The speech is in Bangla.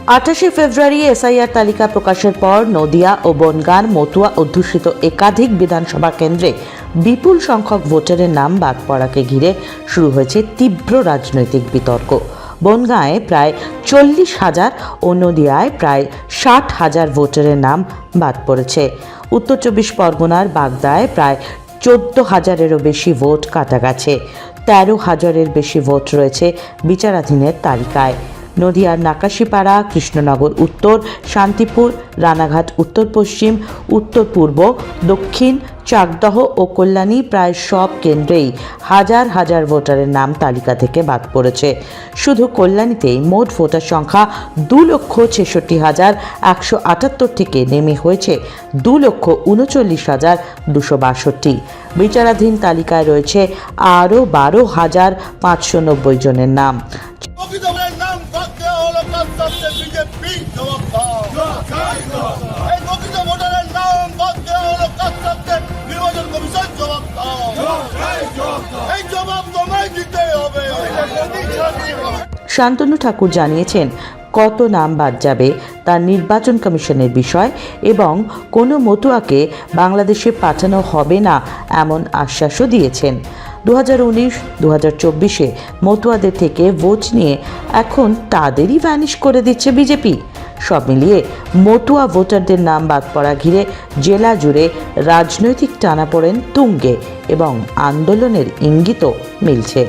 28 ফেব্রুয়ারি এসআইআর তালিকা প্রকাশের পর নদিয়া ও বনগাঁর মতুয়া অধ্যুষিত একাধিক বিধানসভা কেন্দ্রে বিপুল সংখ্যক ভোটারের নাম বাদ পড়াকে ঘিরে শুরু হয়েছে তীব্র রাজনৈতিক বিতর্ক। বনগাঁয়ে প্রায় 40,000 ও নদিয়ায় প্রায় 60,000 ভোটারের নাম বাদ পড়েছে। উত্তর 24 পরগনার বাগদায় প্রায় 14,000-এরও বেশি ভোট কাটা গেছে। 13,000-এর বেশি ভোট রয়েছে বিচারাধীনের তালিকায়। নদিয়ার নাকাশিপাড়া, কৃষ্ণনগর উত্তর, শান্তিপুর, রানাঘাট উত্তর পশ্চিম, উত্তর পূর্ব, দক্ষিণ, চাকদহ ও কল্যাণী প্রায় সব কেন্দ্রেই হাজার হাজার ভোটারের নাম তালিকা থেকে বাদ পড়েছে। শুধু কল্যাণীতেই মোট ভোটার সংখ্যা 2,66,178 থেকে নেমে হয়েছে 2,39,262। বিচারাধীন তালিকায় রয়েছে আরও 12,590 জনের নাম। শান্তনু ঠাকুর জানিয়েছেন, কত নাম বাদ যাবে তা নির্বাচন কমিশনের বিষয় এবং কোনো মতুয়াকে বাংলাদেশে পাঠানো হবে না এমন আশ্বাসও দিয়েছেন। 2019-2024-এ মতুয়াদের থেকে ভোট নিয়ে এখন তাদেরই ভ্যানিশ করে দিচ্ছে বিজেপি। সব মিলিয়ে মতুয়া ভোটারদের নাম বাদ পড়া ঘিরে জেলা জুড়ে রাজনৈতিক টানাপোড়েন তুঙ্গে এবং আন্দোলনের ইঙ্গিতও মিলছে।